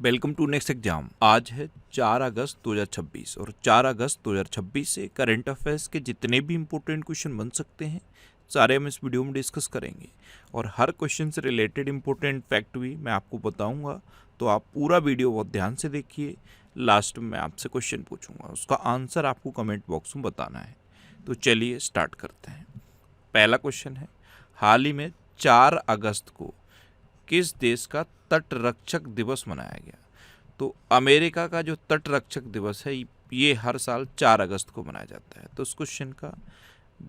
Welcome to next exam. आज है 4 अगस्त 2026 और 4 अगस्त 2026 से करंट अफेयर्स के जितने भी इम्पोर्टेंट क्वेश्चन बन सकते हैं सारे हम इस वीडियो में डिस्कस करेंगे और हर क्वेश्चन से रिलेटेड इम्पोर्टेंट फैक्ट भी मैं आपको बताऊंगा। तो आप पूरा वीडियो बहुत ध्यान से देखिए। लास्ट में मैं आपसे क्वेश्चन पूछूंगा, उसका आंसर आपको कमेंट बॉक्स में बताना है। तो चलिए स्टार्ट करते हैं। पहला क्वेश्चन है, हाल ही में 4 अगस्त को किस देश का तटरक्षक दिवस मनाया गया? तो अमेरिका का जो तटरक्षक दिवस है ये हर साल 4 अगस्त को मनाया जाता है। तो उस क्वेश्चन का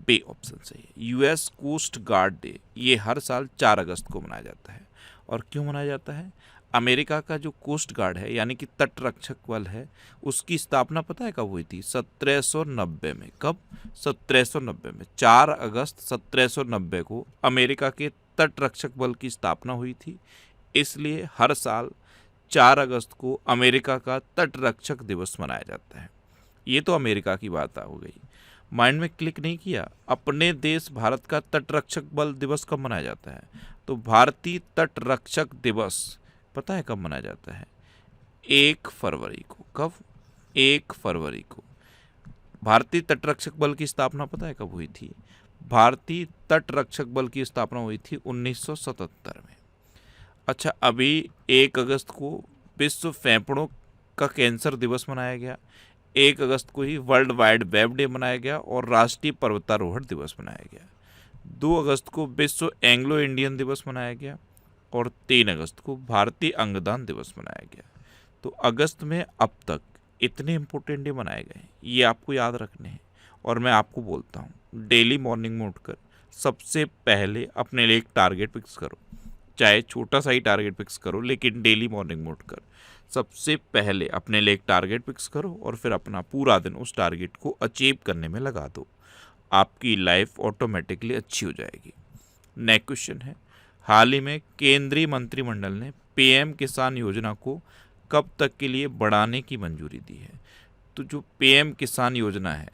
बी ऑप्शन सही है। यूएस कोस्ट गार्ड डे ये हर साल 4 अगस्त को मनाया जाता है। और क्यों मनाया जाता है? अमेरिका का जो कोस्ट गार्ड है यानी कि तटरक्षक बल है, उसकी स्थापना पता है कब हुई थी? 1790 में। कब? 1790 में। 4 अगस्त 1790 को अमेरिका के तटरक्षक बल की स्थापना हुई थी। इसलिए हर साल 4 अगस्त को अमेरिका का तटरक्षक दिवस मनाया जाता है। ये तो अमेरिका की बात हो गई। माइंड में क्लिक नहीं किया? अपने देश भारत का तटरक्षक बल दिवस कब मनाया जाता है? तो भारतीय तटरक्षक दिवस पता है कब मनाया जाता है? 1 फरवरी को। कब? 1 फरवरी को। भारतीय तटरक्षक बल की स्थापना पता है कब हुई थी? भारतीय तटरक्षक बल की स्थापना हुई थी 1977 में। अच्छा, अभी 1 अगस्त को विश्व फेफड़ों का कैंसर दिवस मनाया गया। 1 अगस्त को ही वर्ल्ड वाइड वेब डे मनाया गया और राष्ट्रीय पर्वतारोहण दिवस मनाया गया। 2 अगस्त को विश्व एंग्लो इंडियन दिवस मनाया गया और 3 अगस्त को भारतीय अंगदान दिवस मनाया गया। तो अगस्त में अब तक इतने इंपॉर्टेंट डे मनाए गए, ये आपको याद रखने हैं। और मैं आपको बोलता हूँ, डेली मॉर्निंग में उठकर सबसे पहले अपने लिए एक टारगेट फिक्स करो। चाहे छोटा सा ही टारगेट फिक्स करो, लेकिन डेली मॉर्निंग में उठकर सबसे पहले अपने लिए एक टारगेट फिक्स करो और फिर अपना पूरा दिन उस टारगेट को अचीव करने में लगा दो। आपकी लाइफ ऑटोमेटिकली अच्छी हो जाएगी। नेक्स्ट क्वेश्चन है, हाल ही में केंद्रीय मंत्रिमंडल ने पीएम किसान योजना को कब तक के लिए बढ़ाने की मंजूरी दी है? तो जो पीएम किसान योजना है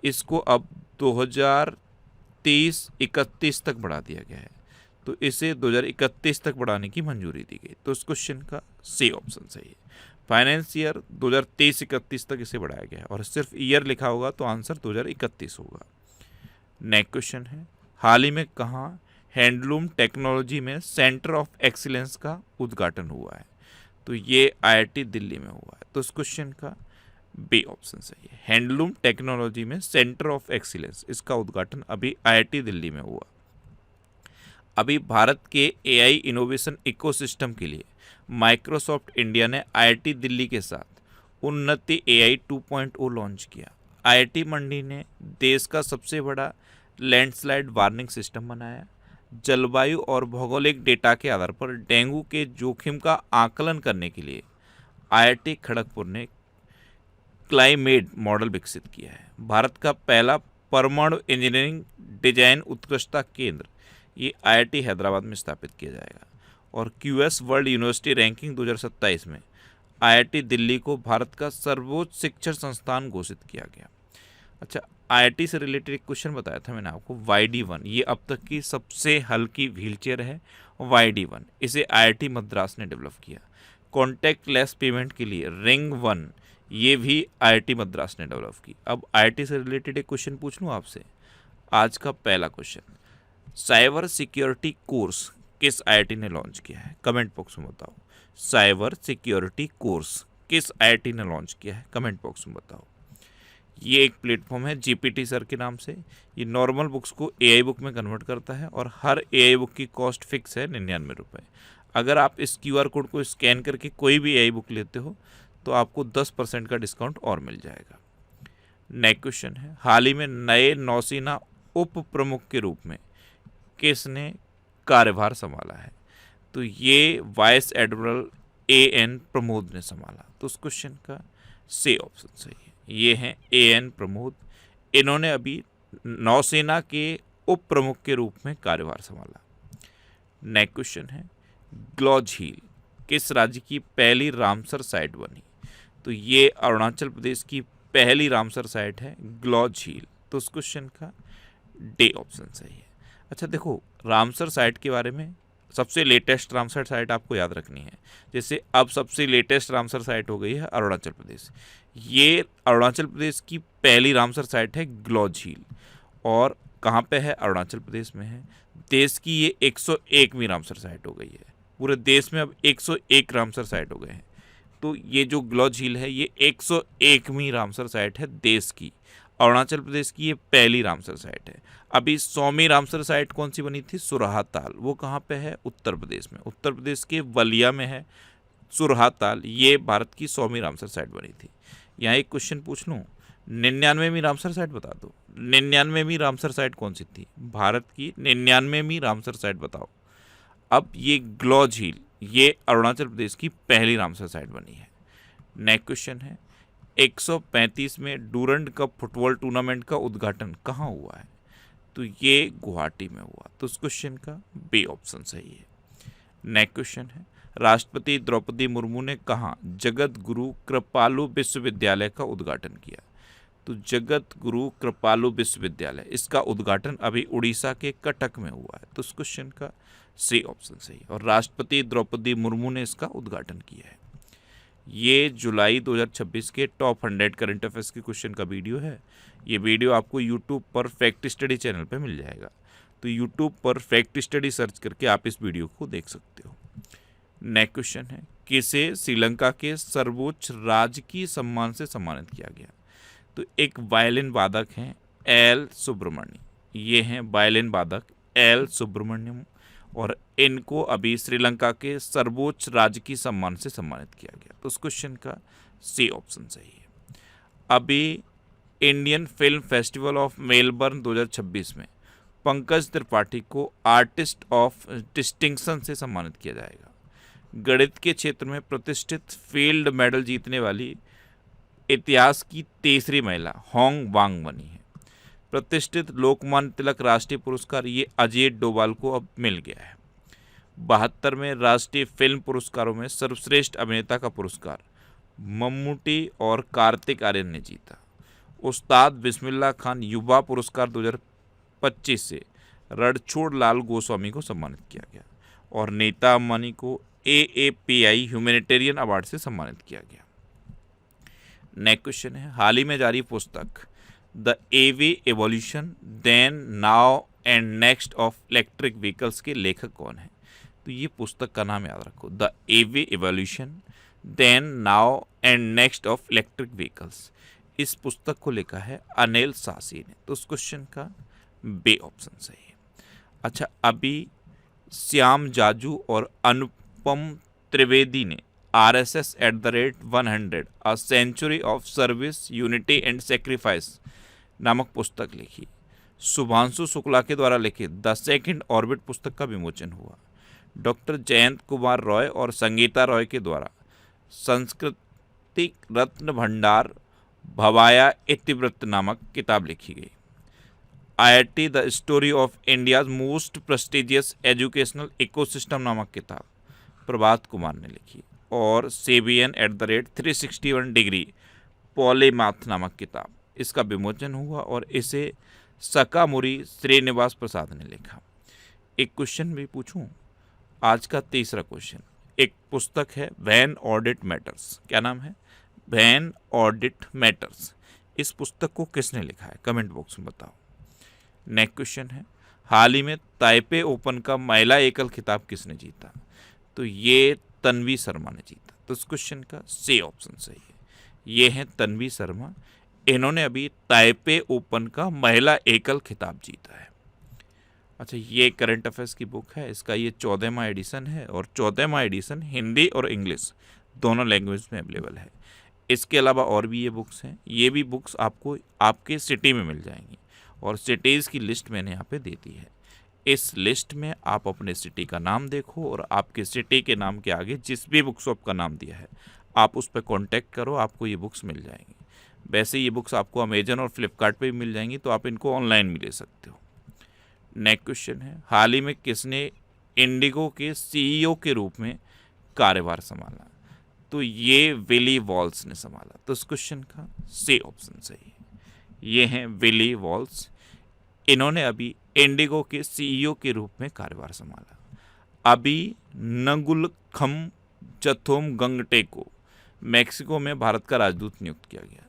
इसको अब 2030-31 तक बढ़ा दिया गया है। तो इसे 2031 तक बढ़ाने की मंजूरी दी गई। तो इस क्वेश्चन का सी ऑप्शन सही है। फाइनेंस ईयर 2023-31 तक इसे बढ़ाया गया है और सिर्फ ईयर लिखा होगा तो आंसर 2031 होगा। नेक्स्ट क्वेश्चन है, हाल ही में कहाँ हैंडलूम टेक्नोलॉजी में सेंटर ऑफ एक्सीलेंस का उद्घाटन हुआ है? तो ये आईआईटी दिल्ली में हुआ है। तो इस क्वेश्चन का बी ऑप्शन सही है। हैंडलूम टेक्नोलॉजी में सेंटर ऑफ एक्सीलेंस, इसका उद्घाटन अभी आईआईटी दिल्ली में हुआ। अभी भारत के एआई इनोवेशन इकोसिस्टम के लिए माइक्रोसॉफ्ट इंडिया ने आईआईटी दिल्ली के साथ उन्नति एआई 2.0 लॉन्च किया। आईआईटी मंडी ने देश का सबसे बड़ा लैंडस्लाइड वार्निंग सिस्टम बनाया। जलवायु और भौगोलिक डेटा के आधार पर डेंगू के जोखिम का आकलन करने के लिए आईआईटी खड़गपुर ने क्लाइमेट मॉडल विकसित किया है। भारत का पहला परमाणु इंजीनियरिंग डिजाइन उत्कृष्टता केंद्र ये आईआईटी हैदराबाद में स्थापित किया जाएगा। और क्यूएस वर्ल्ड यूनिवर्सिटी रैंकिंग 2027 में आईआईटी दिल्ली को भारत का सर्वोच्च शिक्षण संस्थान घोषित किया गया। अच्छा, आईआईटी से रिलेटेड एक क्वेश्चन बताया था मैंने आपको, YD1 ये अब तक की सबसे हल्की व्हीलचेयर है। YD1 इसे आईआईटी मद्रास ने डेवलप किया। कॉन्टैक्ट लेस पेमेंट के लिए रिंग 1 ये भी आईआईटी मद्रास ने डेवलप की। अब आईआईटी से रिलेटेड एक क्वेश्चन पूछ लूँ आपसे। आज का पहला क्वेश्चन, साइबर सिक्योरिटी कोर्स किस आईआईटी ने लॉन्च किया है? कमेंट बॉक्स में बताओ। साइबर सिक्योरिटी कोर्स किस आईआईटी ने लॉन्च किया है? कमेंट बॉक्स में बताओ। ये एक प्लेटफॉर्म है जीपीटी सर के नाम से। ये नॉर्मल बुक्स को एआई बुक में कन्वर्ट करता है और हर एआई बुक की कॉस्ट फिक्स है 99 रुपये। अगर आप इस क्यूआर कोड को स्कैन करके कोई भी एआई बुक लेते हो तो आपको 10% का डिस्काउंट और मिल जाएगा। नेक्स्ट क्वेश्चन है, हाल ही में नए नौसेना उप प्रमुख के रूप में किसने कार्यभार संभाला है? तो ये वाइस एडमिरल AN प्रमोद ने संभाला। तो उस क्वेश्चन का सी ऑप्शन सही है। ये हैं AN प्रमोद। इन्होंने अभी नौसेना के उप प्रमुख के रूप में कार्यभार संभाला। नेक्स्ट क्वेश्चन है, ग्लौ झील किस राज्य की पहली रामसर साइट बनी? तो ये अरुणाचल प्रदेश की पहली रामसर साइट है ग्लौ झील। तो उस क्वेश्चन का डी ऑप्शन सही है। अच्छा देखो, रामसर साइट के बारे में सबसे लेटेस्ट रामसर साइट आपको याद रखनी है। जैसे अब सबसे लेटेस्ट रामसर साइट हो गई है अरुणाचल प्रदेश। ये अरुणाचल प्रदेश की पहली रामसर साइट है ग्लो झील, और कहाँ पे है? अरुणाचल प्रदेश में है। देश की ये 101वीं रामसर साइट हो गई है। पूरे देश में अब 101 रामसर साइट हो गए हैं। तो ये जो ग्लो झील है ये 101वीं रामसर साइट है देश की। अरुणाचल प्रदेश की ये पहली रामसर साइट है। अभी 100वीं रामसर साइट कौन सी बनी थी? सुरहा ताल। वो कहाँ पे है? उत्तर प्रदेश में। उत्तर प्रदेश के बलिया में है सुरहा ताल। ये भारत की 100वीं रामसर साइट बनी थी। यहाँ एक क्वेश्चन पूछ लूँ, 99वीं रामसर साइट बता दो। 99वीं रामसर साइट कौन सी थी? भारत की 99वीं रामसर साइट बताओ। अब ये ग्लो झील ये अरुणाचल प्रदेश की पहली रामसर साइट बनी है। नेक्स्ट क्वेश्चन है, 135 में डूरंड कप फुटबॉल टूर्नामेंट का उद्घाटन कहाँ हुआ है? तो ये गुवाहाटी में हुआ। तो उस क्वेश्चन का बी ऑप्शन सही है। नेक्स्ट क्वेश्चन है, राष्ट्रपति द्रौपदी मुर्मू ने कहाँ जगत गुरु कृपालु विश्वविद्यालय का उद्घाटन किया? तो जगत गुरु कृपालु विश्वविद्यालय, इसका उद्घाटन अभी उड़ीसा के कटक में हुआ है। तो उस क्वेश्चन का सी ऑप्शन सही है, और राष्ट्रपति द्रौपदी मुर्मू ने इसका उद्घाटन किया है। ये जुलाई 2026 के टॉप 100 करंट अफेयर्स के क्वेश्चन का वीडियो है। ये वीडियो आपको यूट्यूब पर फैक्ट स्टडी चैनल पर मिल जाएगा। तो यूट्यूब पर फैक्ट स्टडी सर्च करके आप इस वीडियो को देख सकते हो। नेक्स्ट क्वेश्चन है, किसे श्रीलंका के सर्वोच्च राजकीय सम्मान से सम्मानित किया गया? तो एक वायलिन वादक हैं एल सुब्रमण्यम। ये हैं वायलिन वादक एल सुब्रमण्यम, और इनको अभी श्रीलंका के सर्वोच्च राजकीय सम्मान से सम्मानित किया गया। तो उस क्वेश्चन का सी ऑप्शन सही है। अभी Indian film festival of Melbourne 2026 में पंकज त्रिपाठी को आर्टिस्ट ऑफ डिस्टिंक्शन से सम्मानित किया जाएगा। गणित के क्षेत्र में प्रतिष्ठित फील्ड मेडल जीतने वाली इतिहास की तीसरी महिला होंग वांग बनी है। प्रतिष्ठित लोकमान्य तिलक राष्ट्रीय पुरस्कार ये अजय डोभाल को अब मिल गया है। 72वें राष्ट्रीय फिल्म पुरस्कारों में सर्वश्रेष्ठ अभिनेता का पुरस्कार मम्मूटी और कार्तिक आर्यन ने जीता। उस्ताद बिस्मिल्लाह खान युवा पुरस्कार 2025 से रणछोड़ लाल गोस्वामी को सम्मानित किया गया, और नीता अंबानी को AAPI ह्यूमैनिटेरियन अवार्ड से सम्मानित किया गया। नेक्स्ट क्वेश्चन है, हाल ही में जारी पुस्तक the AV evolution then now and next of electric vehicles के लेखक कौन है? तो ये पुस्तक का नाम याद रखो, the AV evolution then now and next of electric vehicles. इस पुस्तक को लिखा है अनिल सासी ने। तो उस क्वेश्चन का बी ऑप्शन सही है। अच्छा, अभी श्याम जाजू और अनुपम त्रिवेदी ने RSS@100 a century of service unity and sacrifice नामक पुस्तक लिखी। शुभांशु शुक्ला के द्वारा लिखित द सेकंड ऑर्बिट पुस्तक का विमोचन हुआ। डॉक्टर जयंत कुमार रॉय और संगीता रॉय के द्वारा सांस्कृतिक रत्न भंडार भवाया इतिवृत्त नामक किताब लिखी गई। IIT the story of India's most prestigious educational ecosystem नामक किताब प्रभात कुमार ने लिखी, और CBN@361 डिग्री पॉलीमाथ नामक किताब, इसका विमोचन हुआ और इसे सकामुरी श्रीनिवास प्रसाद ने लिखा। एक क्वेश्चन भी पूछूं, आज का तीसरा क्वेश्चन। एक पुस्तक है व्हेन ऑडिट मैटर्स। क्या नाम है? When audit matters. इस पुस्तक को किसने लिखा है? कमेंट बॉक्स में बताओ। नेक्स्ट क्वेश्चन है, हाल ही में ताइपे ओपन का महिला एकल खिताब किसने जीता? तो ये तन्वी शर्मा ने जीता। तो इस क्वेश्चन का सी ऑप्शन सही है। ये हैं तन्वी शर्मा, इन्होंने अभी ताइपे ओपन का महिला एकल खिताब जीता है। अच्छा, ये करंट अफेयर्स की बुक है, इसका ये 14वां एडिशन है, और 14वां एडिशन हिंदी और इंग्लिश दोनों लैंग्वेज में अवेलेबल है। इसके अलावा और भी ये बुक्स हैं, ये भी बुक्स आपको आपके सिटी में मिल जाएंगी, और सिटीज़ की लिस्ट मैंने यहाँ पे दे दी है। इस लिस्ट में आप अपने सिटी का नाम देखो, और आपके सिटी के नाम के आगे जिस भी बुक शॉप का नाम दिया है आप उस पर कॉन्टैक्ट करो, आपको ये बुक्स मिल जाएंगी। वैसे ये बुक्स आपको अमेजन और फ्लिपकार्ट पे भी मिल जाएंगी, तो आप इनको ऑनलाइन भी ले सकते हो। नेक्स्ट क्वेश्चन है, हाल ही में किसने इंडिगो के CEO के रूप में कार्यभार संभाला? तो ये विली वॉल्स ने संभाला। तो इस क्वेश्चन का सी ऑप्शन सही है। ये हैं विली वॉल्स, इन्होंने अभी इंडिगो के CEO के रूप में कार्यभार संभाला। अभी नगुलखम जथोम-गंगटे को मैक्सिको में भारत का राजदूत नियुक्त किया गया।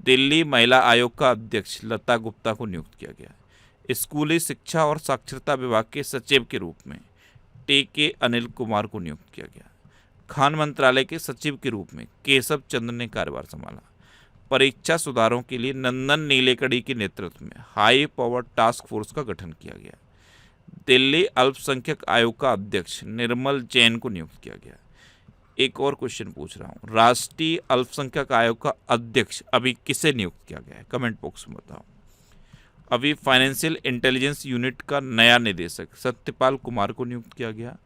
दिल्ली महिला आयोग का अध्यक्ष लता गुप्ता को नियुक्त किया गया। स्कूली शिक्षा और साक्षरता विभाग के सचिव के रूप में टी.के. अनिल कुमार को नियुक्त किया गया। खान मंत्रालय के सचिव के रूप में केशव चंद्र ने कार्यभार संभाला। परीक्षा सुधारों के लिए नंदन नीलेकणी के नेतृत्व में हाई पावर टास्क फोर्स का गठन किया गया। दिल्ली अल्पसंख्यक आयोग का अध्यक्ष निर्मल जैन को नियुक्त किया गया। एक और क्वेश्चन पूछ रहा हूँ, राष्ट्रीय अल्पसंख्यक आयोग का अध्यक्ष अभी किसे नियुक्त किया गया है? कमेंट बॉक्स में बताओ। अभी फाइनेंशियल इंटेलिजेंस यूनिट का नया निदेशक सत्यपाल कुमार को नियुक्त किया गया।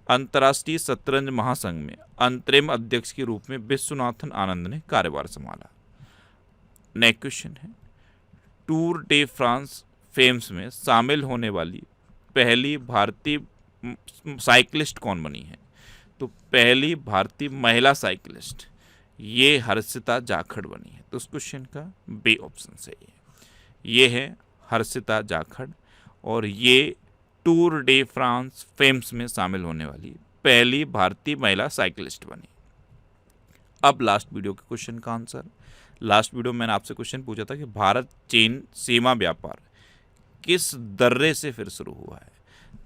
अंतर्राष्ट्रीय शतरंज महासंघ में अंतरिम अध्यक्ष के रूप में विश्वनाथन आनंद ने कार्यभार संभाला। नेक्स्ट क्वेश्चन है, टूर डे फ्रांस फेम्स में शामिल होने वाली पहली भारतीय साइकिलिस्ट कौन बनी है? तो पहली भारतीय महिला साइकिलिस्ट ये हर्षिता जाखड़ बनी है। तो उस क्वेश्चन का बी ऑप्शन सही है। ये है हर्षिता जाखड़ और ये टूर डे फ्रांस फेम्स में शामिल होने वाली पहली भारतीय महिला साइकिलिस्ट बनी। अब लास्ट वीडियो के क्वेश्चन का आंसर। लास्ट वीडियो में मैंने आपसे क्वेश्चन पूछा था कि भारत चीन सीमा व्यापार किस दर्रे से फिर शुरू हुआ है?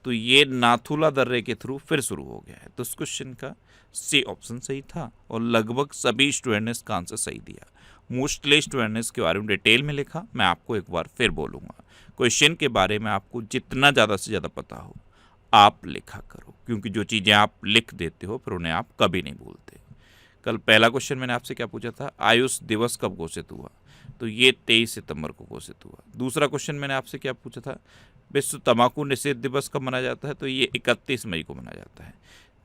तो ये नाथुला दर्रे के थ्रू फिर शुरू हो गया है। तो उस क्वेश्चन का सी ऑप्शन सही था और लगभग सभी स्टूडेंट ने इसका आंसर सही दिया। मोस्टली स्टूडेंट ने इसके बारे में डिटेल में लिखा। मैं आपको एक बार फिर बोलूँगा, क्वेश्चन के बारे में आपको जितना ज़्यादा से ज़्यादा पता हो आप लिखा करो, क्योंकि जो चीज़ें आप लिख देते हो फिर उन्हें आप कभी नहीं भूलते। कल पहला क्वेश्चन मैंने आपसे क्या पूछा था, आयुष दिवस कब घोषित हुआ? तो ये 23 सितंबर को घोषित हुआ। दूसरा क्वेश्चन मैंने आपसे क्या पूछा था, विश्व तंबाकू निषेध दिवस कब मनाया जाता है? तो ये 31 मई को मनाया जाता है।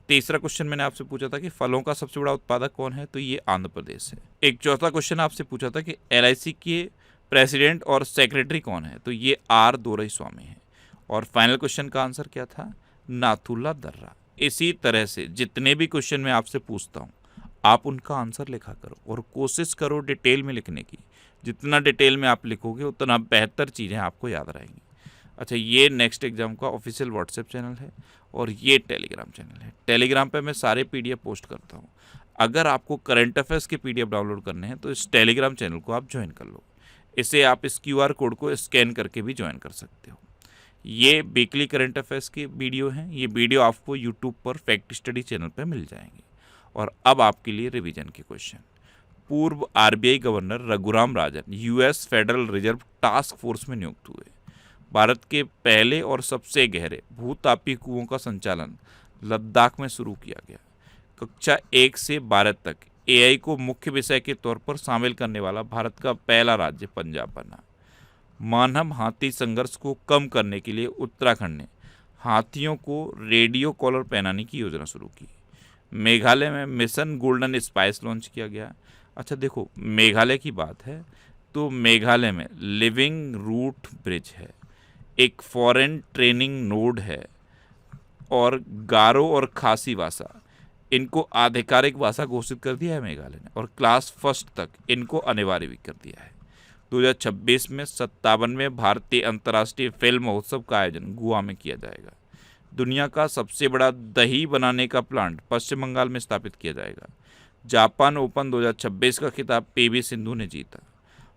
तीसरा क्वेश्चन मैंने आपसे पूछा था कि फलों का सबसे बड़ा उत्पादक कौन है? तो ये आंध्र प्रदेश है। एक चौथा क्वेश्चन आपसे पूछा था कि LIC के प्रेसिडेंट और सेक्रेटरी कौन है? तो ये R दोराईस्वामी है। और फाइनल क्वेश्चन का आंसर क्या था? नाथुला दर्रा। इसी तरह से जितने भी क्वेश्चन मैं आपसे पूछता हूँ आप उनका आंसर लिखा करो और कोशिश करो डिटेल में लिखने की। जितना डिटेल में आप लिखोगे उतना बेहतर चीज़ें आपको याद रहेंगी। अच्छा, ये नेक्स्ट एग्जाम का ऑफिशियल व्हाट्सएप चैनल है और ये टेलीग्राम चैनल है। टेलीग्राम पे मैं सारे PDF पोस्ट करता हूँ। अगर आपको करंट अफेयर्स के PDF डाउनलोड करने हैं तो इस टेलीग्राम चैनल को आप ज्वाइन कर लो। इसे आप इस QR कोड को स्कैन करके भी ज्वाइन कर सकते हो। ये वीकली करंट अफेयर्स की वीडियो हैं। ये वीडियो आपको यूट्यूब पर फैक्ट स्टडी चैनल पर मिल जाएंगे। और अब आपके लिए रिवीजन के क्वेश्चन। पूर्व RBI governor Raghuram Rajan US federal reserve task force में नियुक्त हुए। भारत के पहले और सबसे गहरे भूतापी कुओं का संचालन लद्दाख में शुरू किया गया। कक्षा 1 से 12 तक AI को मुख्य विषय के तौर पर शामिल करने वाला भारत का पहला राज्य पंजाब बना। मानव हाथी संघर्ष को कम करने के लिए उत्तराखंड ने हाथियों को रेडियो कॉलर पहनाने की योजना शुरू की। मेघालय में मिशन गोल्डन स्पाइस लॉन्च किया गया। अच्छा देखो, मेघालय की बात है तो मेघालय में लिविंग रूट ब्रिज है, एक फॉरेन ट्रेनिंग नोड है और गारो और खासी भाषा इनको आधिकारिक भाषा घोषित कर दिया है मेघालय ने और क्लास 1 तक इनको अनिवार्य भी कर दिया है। 2026 में 57वें भारतीय अंतर्राष्ट्रीय फिल्म महोत्सव का आयोजन गोवा में किया जाएगा। दुनिया का सबसे बड़ा दही बनाने का प्लांट पश्चिम बंगाल में स्थापित किया जाएगा। जापान ओपन 2026 का खिताब PV सिंधु ने जीता।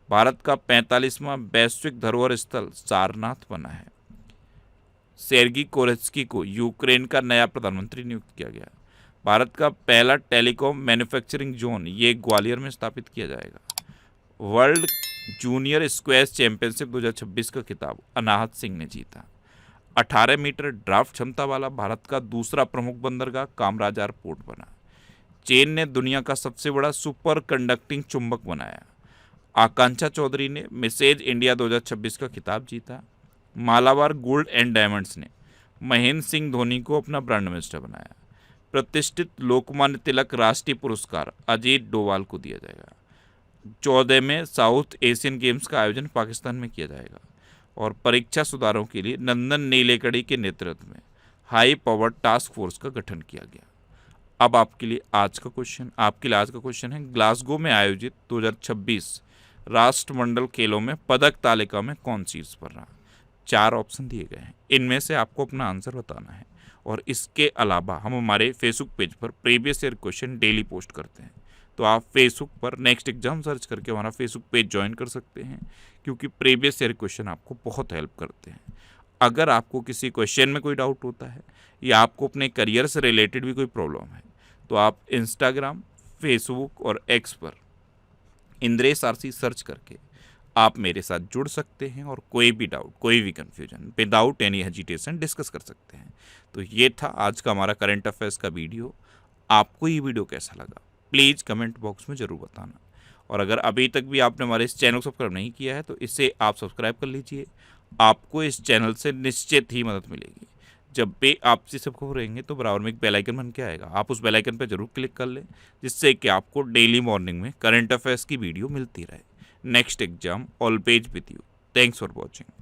भारत का 45वां वैश्विक धरोहर स्थल सारनाथ बना है। सेर्गी कोरेत्स्की को यूक्रेन का नया प्रधानमंत्री नियुक्त किया गया। भारत का पहला टेलीकॉम मैन्युफैक्चरिंग जोन ये ग्वालियर में स्थापित किया जाएगा। वर्ल्ड जूनियर स्क्वैश चैंपियनशिप 2026 का खिताब अनाहत सिंह ने जीता। 18 मीटर ड्राफ्ट क्षमता वाला भारत का दूसरा प्रमुख बंदरगाह कामराजार पोर्ट बना। चीन ने दुनिया का सबसे बड़ा सुपर कंडक्टिंग चुंबक बनाया। आकांक्षा चौधरी ने मिसेज इंडिया 2026 का खिताब जीता। मालाबार गोल्ड एंड डायमंड्स ने महेंद्र सिंह धोनी को अपना ब्रांड एम्बेसडर बनाया। प्रतिष्ठित लोकमान्य तिलक राष्ट्रीय पुरस्कार अजीत डोवाल को दिया जाएगा। 14वें साउथ एशियन गेम्स का आयोजन पाकिस्तान में किया जाएगा और परीक्षा सुधारों के लिए नंदन नीलेकणी के नेतृत्व में हाई पावर टास्क फोर्स का गठन किया गया। अब आपके लिए आज का क्वेश्चन है, ग्लासगो में आयोजित 2026 राष्ट्रमंडल खेलों में पदक तालिका में कौन शीर्ष पर रहा? 4 ऑप्शन दिए गए हैं, इनमें से आपको अपना आंसर बताना है और इसके अलावा हम हमारे फेसबुक पेज पर previous year question daily post करते हैं। तो आप फेसबुक पर नेक्स्ट एग्जाम सर्च करके हमारा फेसबुक पेज ज्वाइन कर सकते हैं, क्योंकि प्रीवियस ईयर क्वेश्चन आपको बहुत हेल्प करते हैं। अगर आपको किसी क्वेश्चन में कोई डाउट होता है या आपको अपने करियर से रिलेटेड भी कोई प्रॉब्लम है, तो आप इंस्टाग्राम, फेसबुक और एक्स पर इंद्रेश आरसी सर्च करके आप मेरे साथ जुड़ सकते हैं और कोई भी डाउट, कोई भी confusion without any hesitation discuss कर सकते हैं। तो ये था आज का हमारा करंट अफेयर्स का वीडियो। आपको ये वीडियो कैसा लगा प्लीज़ कमेंट बॉक्स में ज़रूर बताना। और अगर अभी तक भी आपने हमारे इस चैनल को सब्सक्राइब नहीं किया है तो इसे आप सब्सक्राइब कर लीजिए। आपको इस चैनल से निश्चित ही मदद मिलेगी। जब भी आप सब खबर रहेंगे तो बराबर में एक बेल आइकन बन के आएगा, आप उस बेल आइकन पर जरूर क्लिक कर लें, जिससे कि आपको डेली मॉर्निंग में करंट अफेयर्स की वीडियो मिलती रहे। Next exam always with you. Thanks for watching.